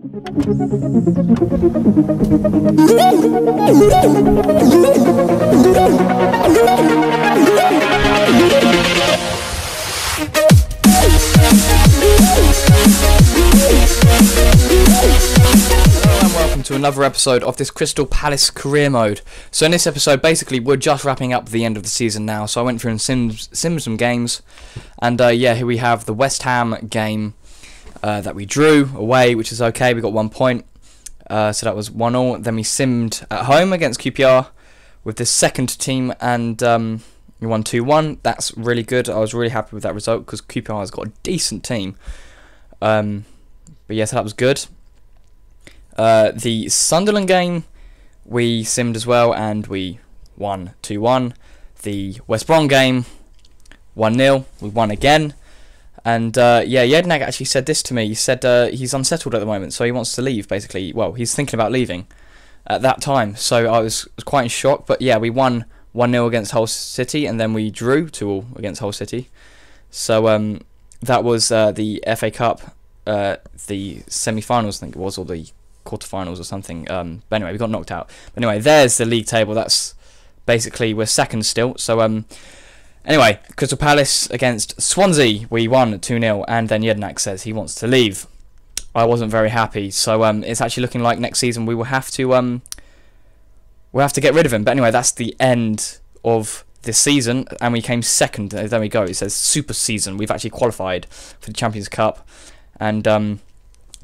To another episode of this Crystal Palace career mode. So in this episode, basically, we're just wrapping up the end of the season now. So I went through and simmed some games, and yeah, here we have the West Ham game that we drew away, which is okay. We got 1 point, so that was 1-1. Then we simmed at home against QPR with the second team, and we won 2-1. That's really good. I was really happy with that result because QPR has got a decent team. But yeah, so that was good. The Sunderland game we simmed as well, and we won 2-1. The West Brom game 1-0, we won again. And yeah, Jednak actually said this to me. He said he's unsettled at the moment, so he wants to leave, basically. Well, he's thinking about leaving at that time, so I was quite in shock. But yeah, we won 1-0 against Hull City, and then we drew 2-2 against Hull City. So that was the FA Cup, the semi-finals, I think it was, or the quarterfinals or something. But anyway, we got knocked out. But anyway, there's the league table. That's basically, we're second still. So anyway, Crystal Palace against Swansea, we won 2-0, and then Jednak says he wants to leave. I wasn't very happy, so it's actually looking like next season we will have to get rid of him. But anyway, that's the end of this season, and we came second. There we go. It says super season. We've actually qualified for the Champions Cup, and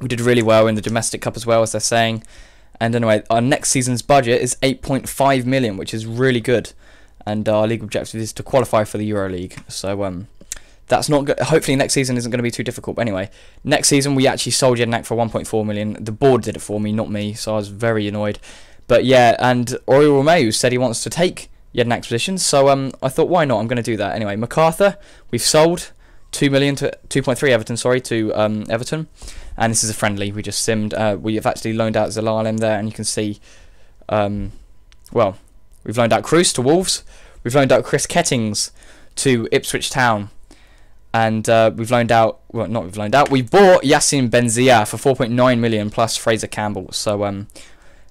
we did really well in the domestic cup as well, as they're saying. And anyway, our next season's budget is 8.5 million, which is really good. And our league objective is to qualify for the Euro League. So that's not good. Hopefully next season isn't going to be too difficult. But anyway, next season we actually sold Jednak for 1.4 million. The board did it for me, not me. So I was very annoyed. But yeah, and Oriol Romeu said he wants to take Yednak's position. So I thought, why not? I'm going to do that. Anyway, MacArthur, we've sold 2.3 Everton, sorry, to Everton. And this is a friendly. We just simmed. We have actually loaned out Zelalem there, and you can see, well, we've loaned out Cruz to Wolves. We've loaned out Chris Kettings to Ipswich Town, and we've loaned out. Well, not we've loaned out. We bought Yacine Benzia for 4.9 million plus Fraser Campbell. So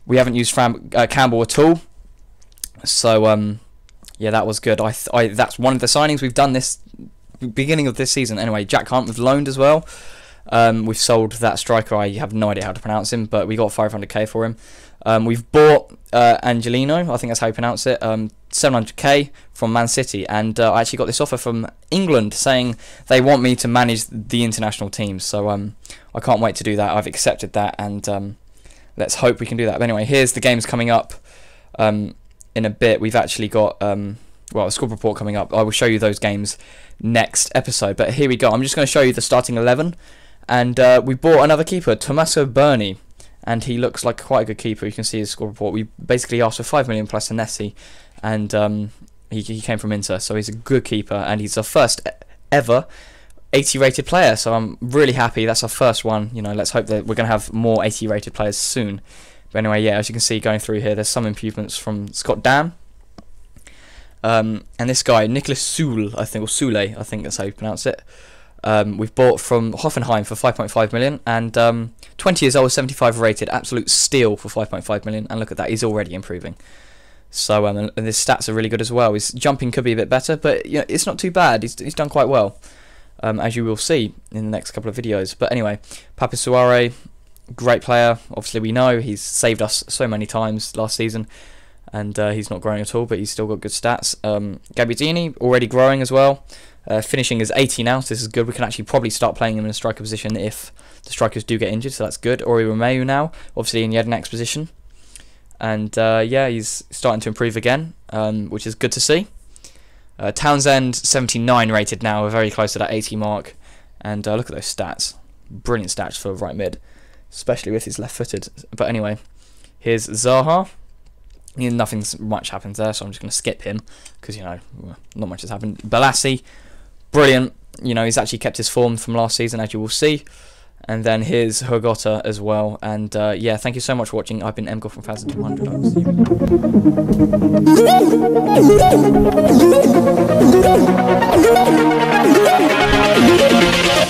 we haven't used Campbell at all. So yeah, that was good. That's one of the signings we've done this beginning of this season. Anyway, Jack Hunt was loaned as well. We've sold that striker. I have no idea how to pronounce him, but we got 500k for him. We've bought Angelino, I think that's how you pronounce it, 700k from Man City, and I actually got this offer from England saying they want me to manage the international teams. So I can't wait to do that. I've accepted that, and let's hope we can do that. But anyway, here's the games coming up in a bit. We've actually got well, a squad report coming up. I will show you those games next episode. But here we go. I'm just going to show you the starting 11. And we bought another keeper, Tommaso Berni, and he looks like quite a good keeper. You can see his score report. We basically asked for 5 million plus Anesi, and he came from Inter, so he's a good keeper, and he's our first ever 80 rated player. So I'm really happy. That's our first one. You know, let's hope that we're going to have more 80 rated players soon. But anyway, yeah, as you can see going through here, there's some improvements from Scott Dam. And this guy, Nicholas Soule, I think, or Soule, I think that's how you pronounce it. We've bought from Hoffenheim for 5.5 million, and 20 years old, 75 rated, absolute steal for 5.5 million. And look at that, he's already improving. So and his stats are really good as well. His jumping could be a bit better, but you know, it's not too bad. He's done quite well, as you will see in the next couple of videos. But anyway, Papa Suare, great player. Obviously, we know he's saved us so many times last season, and he's not growing at all, but he's still got good stats. Gabbiadini already growing as well. Finishing is 80 now, so this is good. We can actually probably start playing him in a striker position if the strikers do get injured, so that's good. Oriol Romeu now, obviously in Yednak's position. And yeah, he's starting to improve again, which is good to see. Townsend, 79 rated now. We're very close to that 80 mark. And look at those stats. Brilliant stats for right mid, especially with his left-footed. But anyway, here's Zaha. Nothing much happens there, so I'm just going to skip him because, you know, not much has happened. Balassi, brilliant. You know, he's actually kept his form from last season, as you will see. And then here's Hogota as well. And yeah, thank you so much for watching. I've been MGoff from 1200. I will see you.